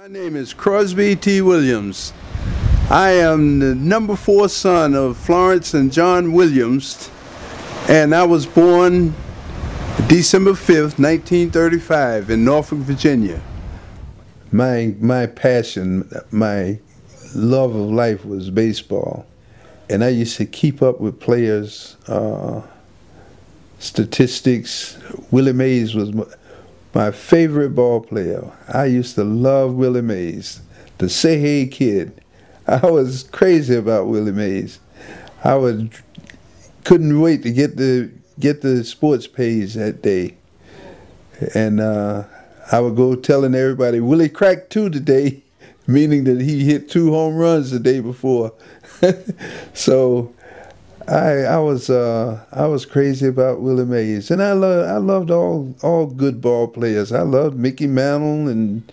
name is Crosby T. Williams. I am the number 4 son of Florence and John Williams, and I was born December 5th, 1935 in Norfolk, Virginia. My passion, my love of life was baseball, and I used to keep up with players, statistics. Willie Mays was my favorite ball player. I used to love Willie Mays, the Say Hey kid. I was crazy about Willie Mays. Couldn't wait to get the sports page that day, and I would go telling everybody Willie cracked 2 today, meaning that he hit 2 home runs the day before. So I was crazy about Willie Mays, and I loved all good ball players. I loved Mickey Mantle and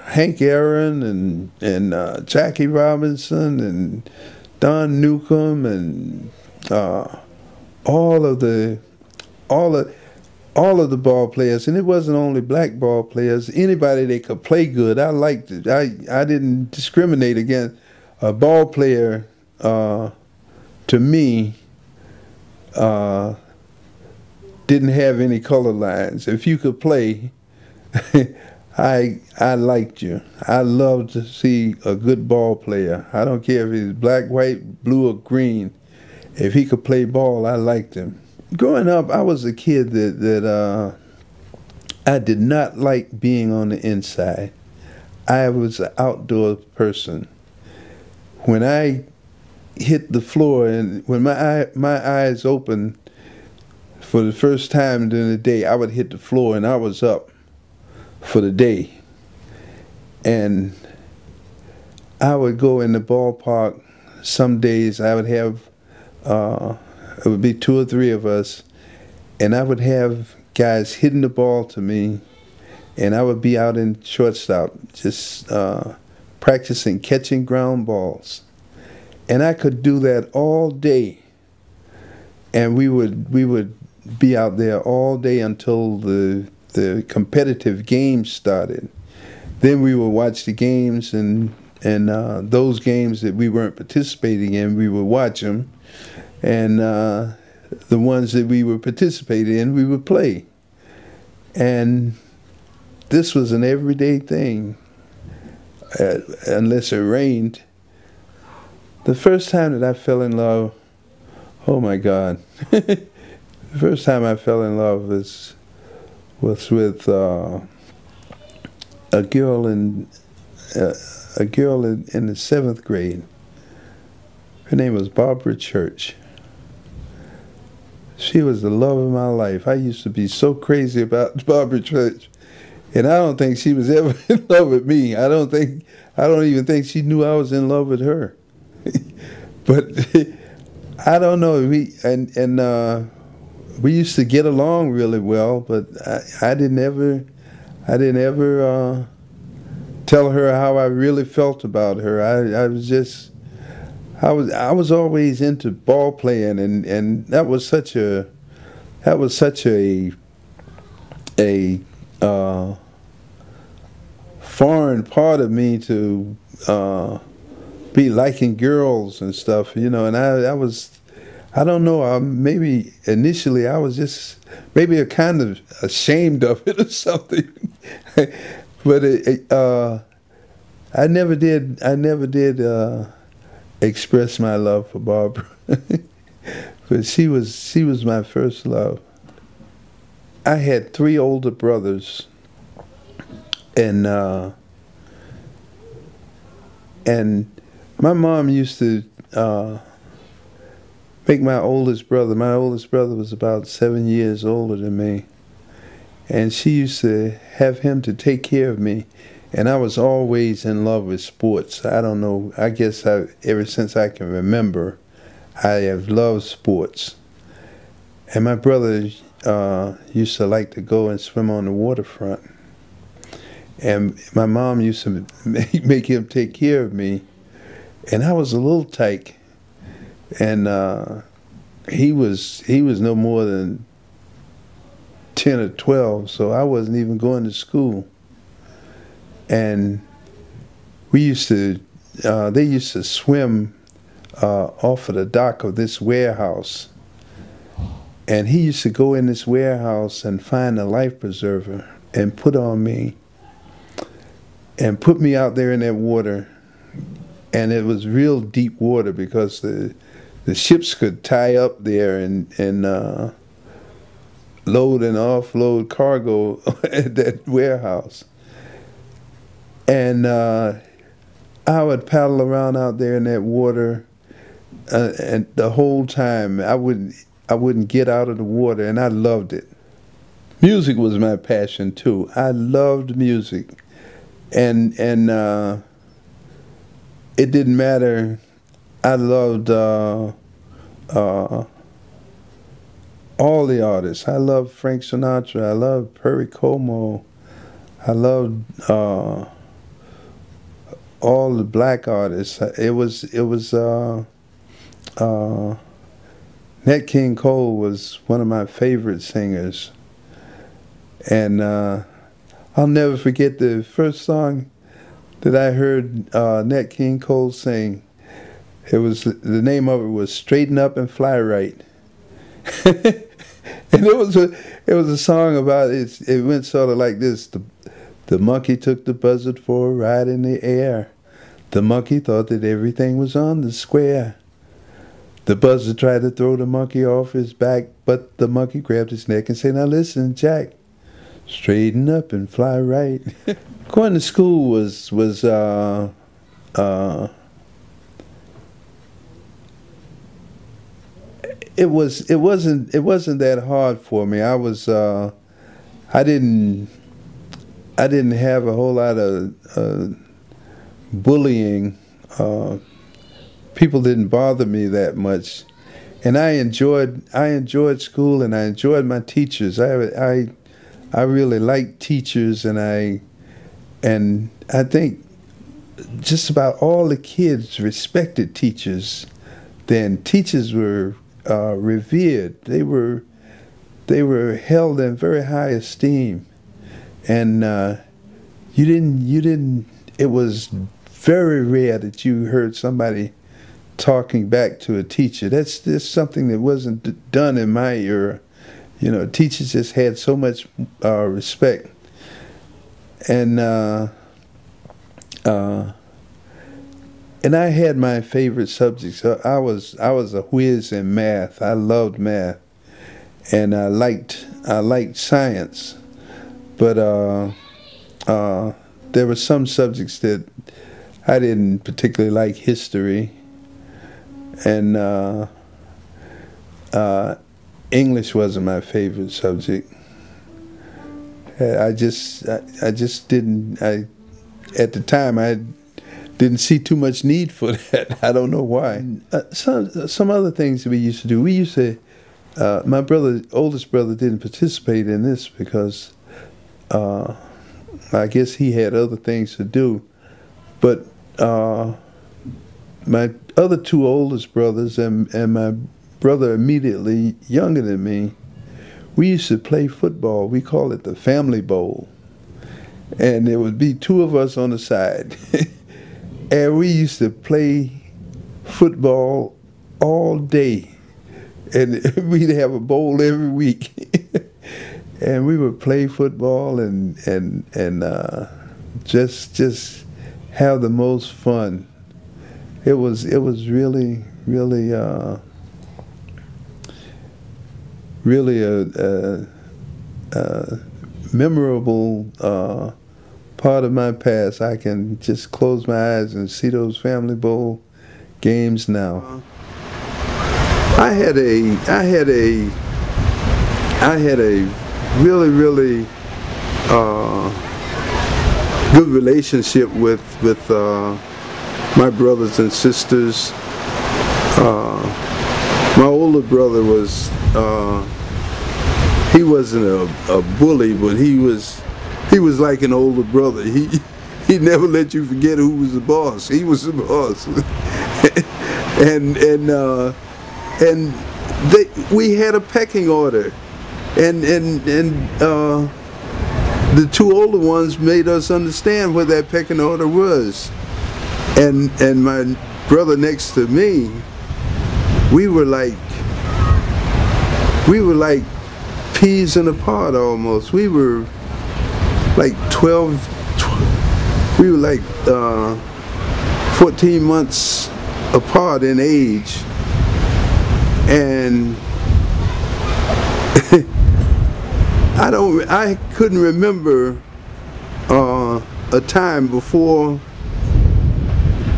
Hank Aaron and Jackie Robinson and Don Newcomb and all of the ball players. And it wasn't only black ball players. Anybody that could play good, I liked it. I didn't discriminate against a ball player. To me, didn't have any color lines. If you could play, I liked you. I loved to see a good ball player. I don't care if he's black, white, blue, or green. If he could play ball, I liked him. Growing up, I was a kid that I did not like being on the inside. I was an outdoor person. When I hit the floor, and when my eyes opened for the first time during the day, I would hit the floor and I was up for the day. And I would go in the ballpark. Some days I would have it would be 2 or 3 of us, and I would have guys hitting the ball to me, and I would be out in shortstop just practicing catching ground balls. And I could do that all day, and we would be out there all day until the competitive games started. Then we would watch the games, and those games that we weren't participating in, we would watch them, and the ones that we were participating in, we would play. And this was an everyday thing, unless it rained. The first time that I fell in love, oh my God. The first time I fell in love was with a girl in the 7th grade. Her name was Barbara Church. She was the love of my life. I used to be so crazy about Barbara Church, and I don't think she was ever in love with me. I don't even think she knew I was in love with her. But I don't know. We used to get along really well, but I didn't ever tell her how I really felt about her. I was always into ball playing, and that was such a foreign part of me to be liking girls and stuff, you know. And I don't know, maybe initially I was just maybe a kind of ashamed of it or something. But I never did express my love for Barbara. But she was my first love. I had 3 older brothers, and my mom used to make my oldest brother was about 7 years older than me, and she used to have him to take care of me, and I was always in love with sports. I don't know, I guess ever since I can remember, I have loved sports. And my brother used to like to go and swim on the waterfront, and my mom used to make him take care of me. And I was a little tyke, and he was no more than 10 or 12, so I wasn't even going to school. and we used to. They used to swim off of the dock of this warehouse, and he used to go in this warehouse and find a life preserver and put on me and put me out there in that water. And it was real deep water because the ships could tie up there and load and offload cargo at that warehouse. And I would paddle around out there in that water, and the whole time I wouldn't get out of the water, and I loved it. Music was my passion too. I loved music, and it didn't matter. I loved all the artists. I loved Frank Sinatra. I loved Perry Como. I loved all the black artists. It was Nat King Cole was one of my favorite singers, and I'll never forget the first song that I heard Nat King Cole sing. It was, the name of it was "Straighten Up and Fly Right," and it was a song about it. It went sort of like this: the monkey took the buzzard for a ride in the air. The monkey thought that everything was on the square. The buzzard tried to throw the monkey off his back, but the monkey grabbed his neck and said, "Now listen, Jack, straighten up and fly right." Going to school was it wasn't that hard for me. I didn't have a whole lot of bullying. People didn't bother me that much, and I enjoyed school, and I enjoyed my teachers. I really liked teachers, and I think just about all the kids respected teachers. Then teachers were revered. They were held in very high esteem, and you didn't. It was very rare that you heard somebody talking back to a teacher. That's something that wasn't done in my era. You know, teachers just had so much respect, and I had my favorite subjects. I was a whiz in math. I loved math, and I liked science, but there were some subjects that I didn't particularly like: history, and English wasn't my favorite subject. I just didn't. At the time, I didn't see too much need for that. I don't know why. Some other things that we used to do. We used to. My oldest brother, didn't participate in this because I guess he had other things to do. But my other two oldest brothers and my brother immediately younger than me, we used to play football. We called it the family bowl. And there would be two of us on the side. And we used to play football all day. And we'd have a bowl every week. And we would play football and just have the most fun. It was really a memorable part of my past. I can just close my eyes and see those family bowl games now. I had a really good relationship with my brothers and sisters. My older brother was he wasn't a bully, but he was like an older brother. He never let you forget who was the boss. He was the boss. and we had a pecking order, and the two older ones made us understand what that pecking order was. And my brother next to me, we were like peas in a pod almost. We were like 14 months apart in age. And I couldn't remember a time before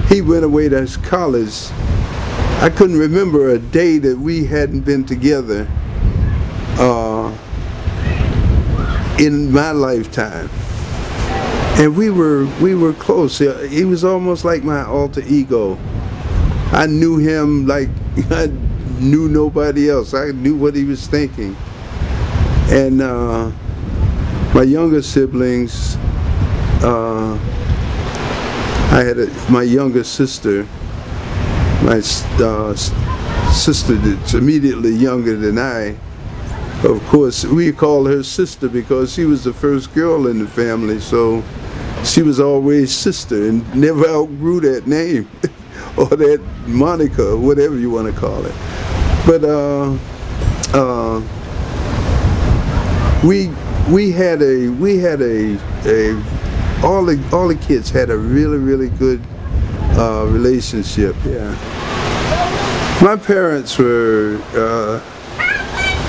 he went away to college. I couldn't remember a day that we hadn't been together in my lifetime. And we were close. He was almost like my alter ego. I knew him like I knew nobody else. I knew what he was thinking. And my younger siblings, I had my younger sister, my sister that's immediately younger than I. Of course, we called her sister because she was the first girl in the family, so she was always sister and never outgrew that name or that moniker, or whatever you want to call it. But all the kids had a really good relationship. Yeah. My parents were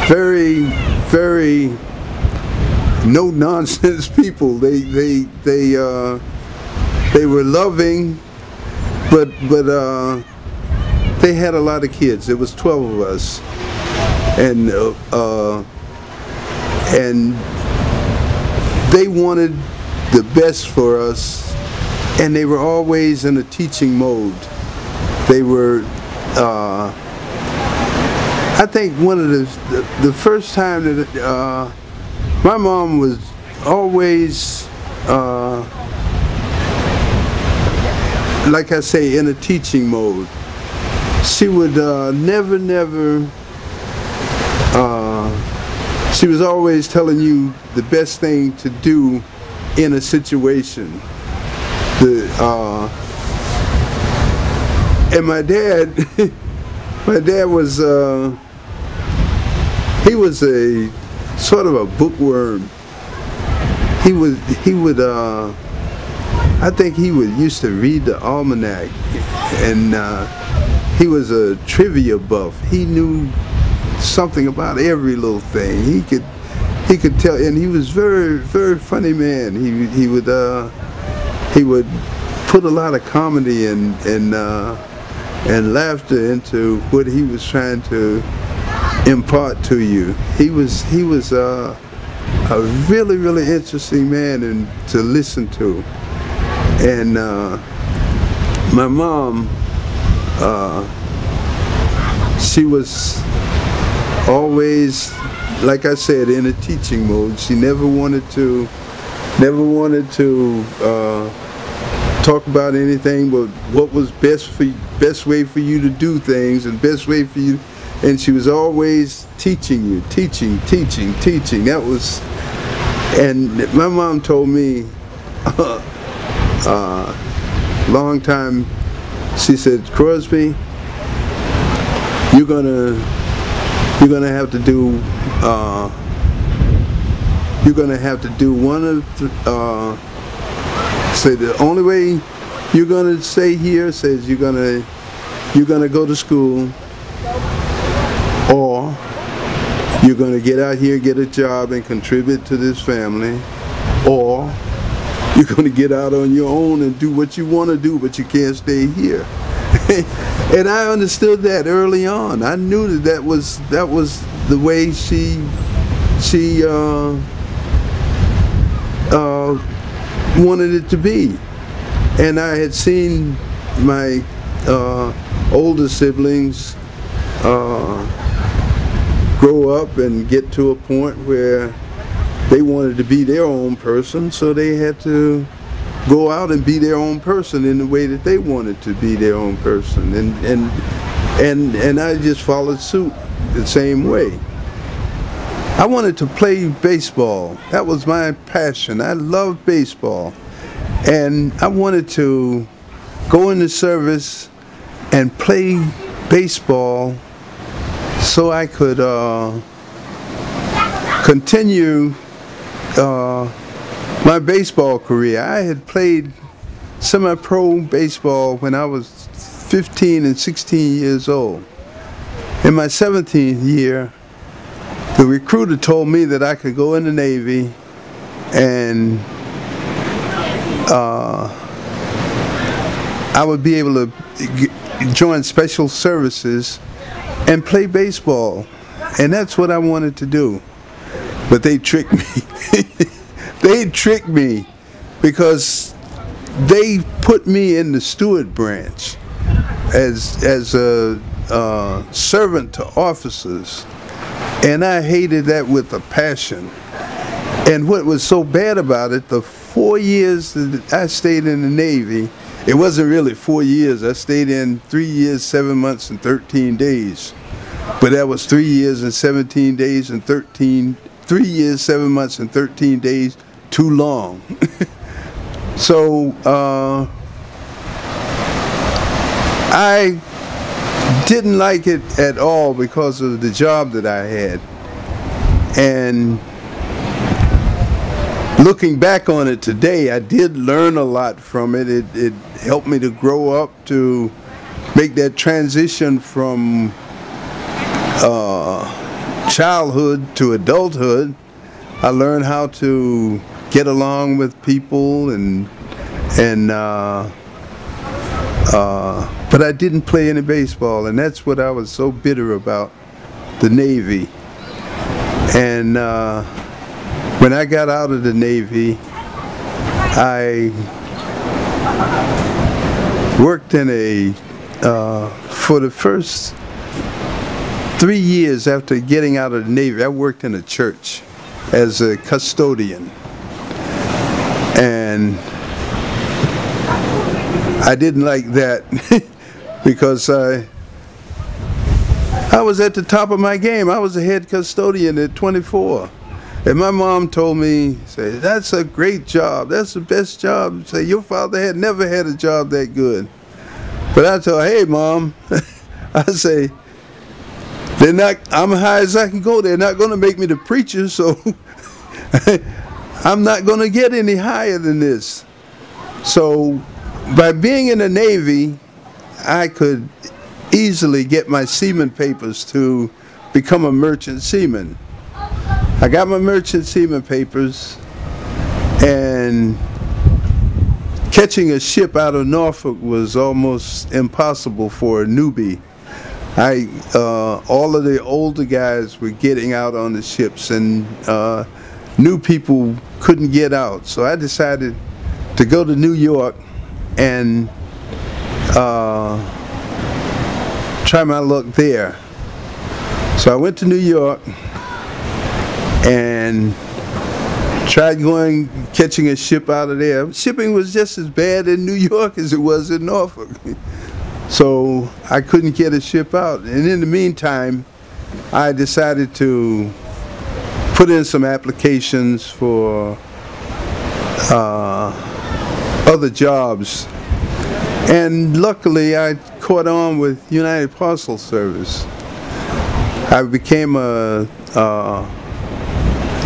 very no nonsense people. They were loving, but they had a lot of kids. There was 12 of us, and they wanted the best for us, and they were always in a teaching mode. They were I think one of the first time that my mom was always like I say, in a teaching mode. She would never she was always telling you the best thing to do in a situation. And my dad was he was a sort of a bookworm. He would I think he used to read the almanac, and he was a trivia buff. He knew something about every little thing. He could tell, and he was very funny man. He would put a lot of comedy and laughter into what he was trying to impart to you. He was a really interesting man to listen to. And my mom, she was always, like I said, in a teaching mode. She never wanted to talk about anything but what was best way for you to do things, and best way for you. And she was always teaching you, teaching. That was, and my mom told me, long time, she said, Crosby, you're gonna have to do one of say the only way you're gonna stay here, says you're gonna go to school, or you're gonna get out here, get a job, and contribute to this family, or you're going to get out on your own and do what you want to do, but you can't stay here. And I understood that early on. I knew that was the way she wanted it to be. And I had seen my older siblings grow up and get to a point where they wanted to be their own person, so they had to go out and be their own person in the way that they wanted to be their own person, and I just followed suit the same way. I wanted to play baseball. That was my passion. I loved baseball. And I wanted to go in the service and play baseball so I could continue my baseball career. I had played semi-pro baseball when I was 15 and 16 years old. In my 17th year, the recruiter told me that I could go in the Navy and I would be able to join special services and play baseball. And that's what I wanted to do. But they tricked me. They tricked me because they put me in the steward branch as a servant to officers. And I hated that with a passion. And what was so bad about it, the 4 years that I stayed in the Navy, it wasn't really 4 years. I stayed in 3 years, 7 months, and 13 days. But that was 3 years and 17 days and 3 years, 7 months, and 13 days too long. So I didn't like it at all because of the job that I had. And looking back on it today, I did learn a lot from it. It helped me to grow up, to make that transition from childhood to adulthood. I learned how to get along with people but I didn't play any baseball, and that's what I was so bitter about, the Navy. And when I got out of the Navy, I worked in for the first 3 years after getting out of the Navy, I worked in a church as a custodian. And I didn't like that because I was at the top of my game. I was a head custodian at 24. And my mom told me, say, that's a great job. That's the best job. Say, your father had never had a job that good. But I told her, hey, Mom, I say, I'm high as I can go. They're not going to make me the preacher, so I'm not going to get any higher than this. So by being in the Navy, I could easily get my seaman papers to become a merchant seaman. I got my merchant seaman papers, and catching a ship out of Norfolk was almost impossible for a newbie. All of the older guys were getting out on the ships, and new people couldn't get out. So I decided to go to New York and try my luck there. So I went to New York and tried catching a ship out of there. Shipping was just as bad in New York as it was in Norfolk. So I couldn't get a ship out. And in the meantime, I decided to put in some applications for other jobs. And luckily, I caught on with United Parcel Service. I became a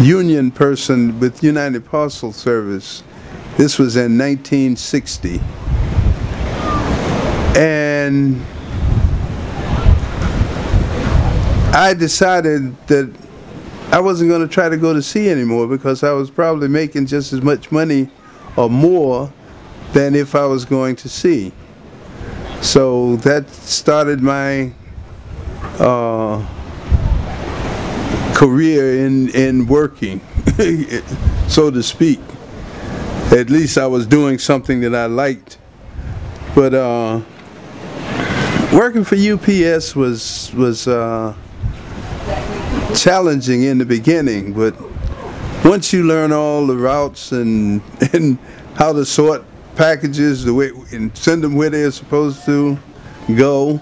union person with United Parcel Service. This was in 1960. And I decided that I wasn't going to try to go to sea anymore because I was probably making just as much money or more than if I was going to sea. So that started my career in working, so to speak. At least I was doing something that I liked. But working for UPS was challenging in the beginning, but once you learn all the routes and how to sort packages the way and send them where they're supposed to go,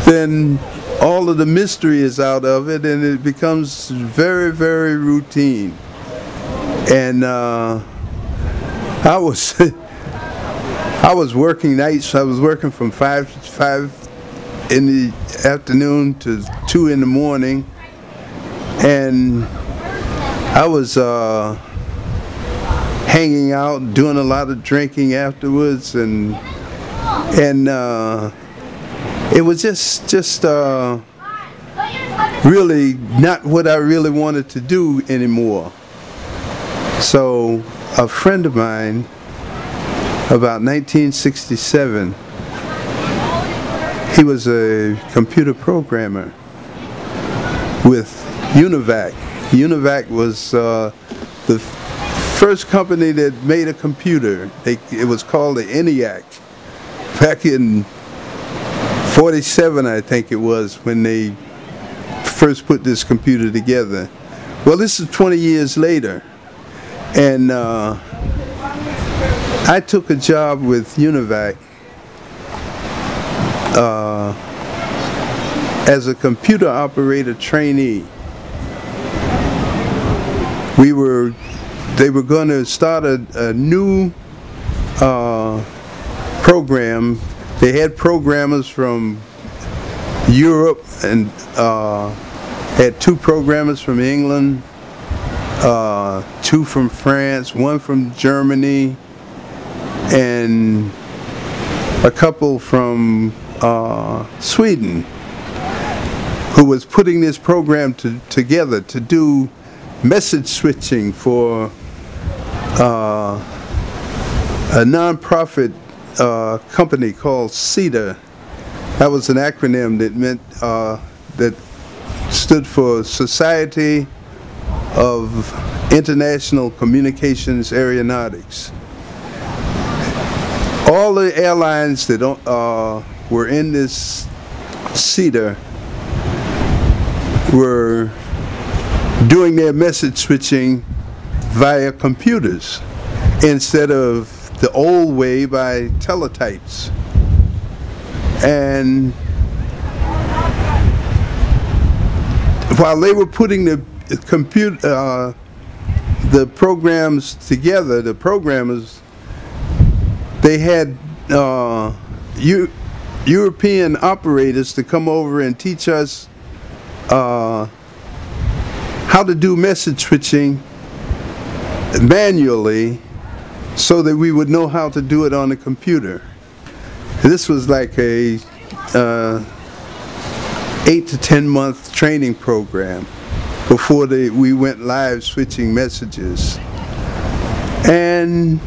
then all of the mystery is out of it, and it becomes very, very routine. And I was I was working nights. I was working from 5 in the afternoon to 2 in the morning, and I was hanging out, doing a lot of drinking afterwards, and it was just really not what I really wanted to do anymore. So a friend of mine, about 1967, he was a computer programmer with UNIVAC. UNIVAC was the first company that made a computer. It was called the ENIAC. Back in '47, I think it was, when they first put this computer together. Well, this is 20 years later, and I took a job with UNIVAC as a computer operator trainee. They were going to start a new program. They had programmers from Europe and had 2 programmers from England, 2 from France, 1 from Germany, and a couple from Sweden, who was putting this program together to do message switching for a non-profit company called CEDA. That was an acronym that meant that stood for Society of International Communications Aeronautics. All the airlines that were in this CEDA were doing their message switching via computers instead of the old way by teletypes. And while they were putting the programs together, the programmers, they had European operators to come over and teach us how to do message switching manually so that we would know how to do it on the computer. This was like a 8 to 10 month training program before we went live switching messages. And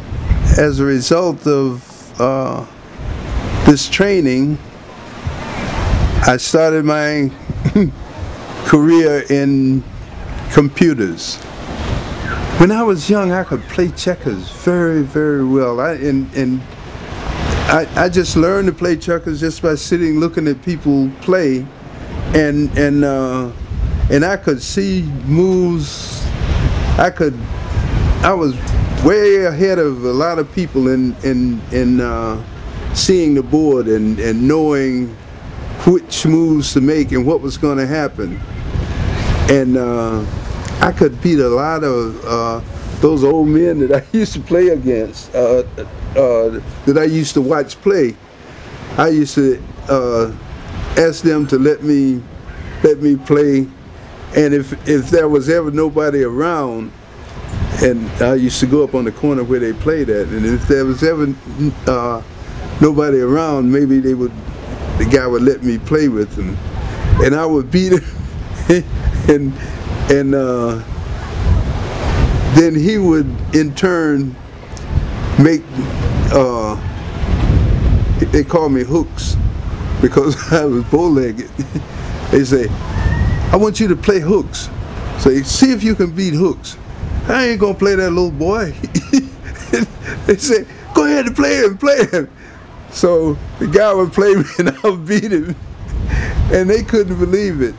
as a result of this training, I started my career in computers. When I was young, I could play checkers very, very well. I just learned to play checkers just by sitting, looking at people play, and I could see moves. I was way ahead of a lot of people in seeing the board and knowing which moves to make and what was going to happen. And I could beat a lot of those old men that I used to play against, that I used to watch play. I used to ask them to let me play, and if there was ever nobody around, and I used to go up on the corner where they played at, and if there was ever nobody around, maybe the guy would let me play with him, and I would beat him, and then he would in turn make, they call me hooks because I was bow-legged. They say, I want you to play hooks. So see if you can beat hooks. I ain't gonna play that little boy. They say, go ahead and play him. So the guy would play me and I would beat him. And they couldn't believe it.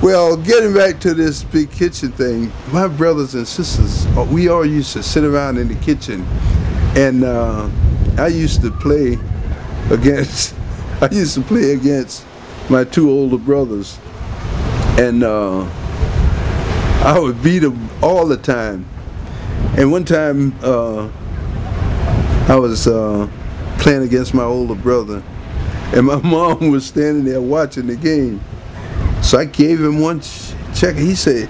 Well, getting back to this big kitchen thing, my brothers and sisters, we all used to sit around in the kitchen, and I used to play against my two older brothers, and I would beat them all the time. And one time I was playing against my older brother, and my mom was standing there watching the game. So I gave him one check. He said,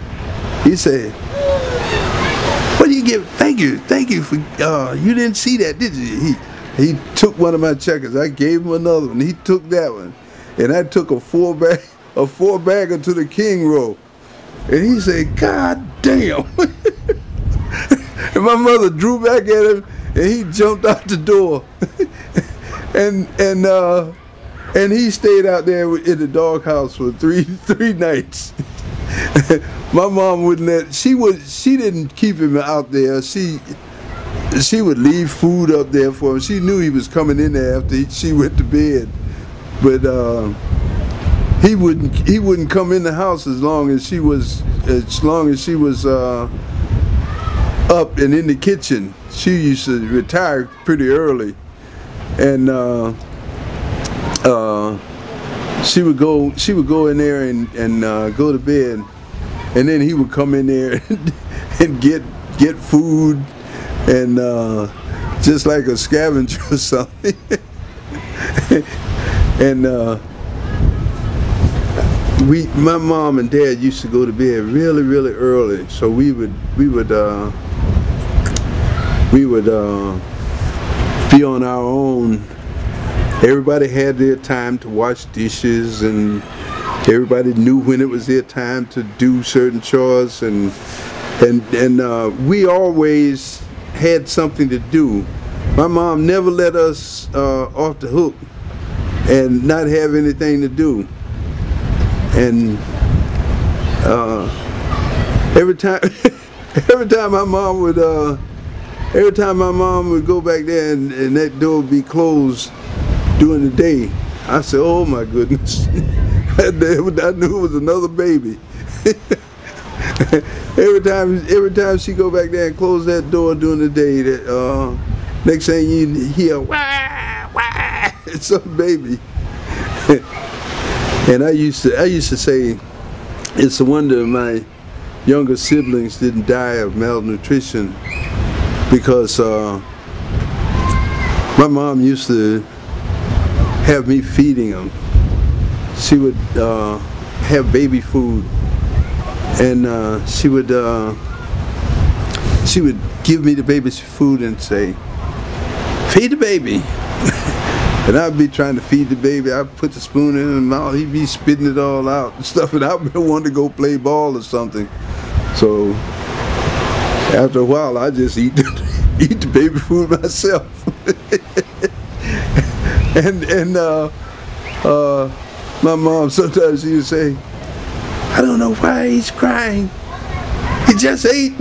"What do you give? Thank you for. You didn't see that, did you?" He took one of my checkers. I gave him another one. He took that one, and I took a four bagger to the king row. And he said, "God damn!" And my mother drew back at him, and he jumped out the door. And he stayed out there in the doghouse for three nights. My mom wouldn't let. She didn't keep him out there. She would leave food up there for him. She knew he was coming in there after she went to bed, but he wouldn't come in the house as long as she was up and in the kitchen. She used to retire pretty early, and she would go in there and go to bed, and then he would come in there and get food, and just like a scavenger or something. And my mom and dad used to go to bed really early, so we would be on our own. Everybody had their time to wash dishes, and everybody knew when it was their time to do certain chores, and we always had something to do. My mom never let us off the hook and not have anything to do. And every time my mom would go back there and that door would be closed during the day, I said, "Oh my goodness." I knew it was another baby. every time she go back there and close that door during the day, next thing you hear, "Wah, wah," it's some baby. And I used to say, it's a wonder my younger siblings didn't die of malnutrition, because my mom used to have me feeding them. She would have baby food, and she would give me the baby's food and say, "Feed the baby." And I'd be trying to feed the baby. I'd put the spoon in his mouth. He'd be spitting it all out and stuff. And I'd want to go play ball or something. So after a while, I just eat the baby food myself. and my mom sometimes she would say, "I don't know why he's crying. He just ate."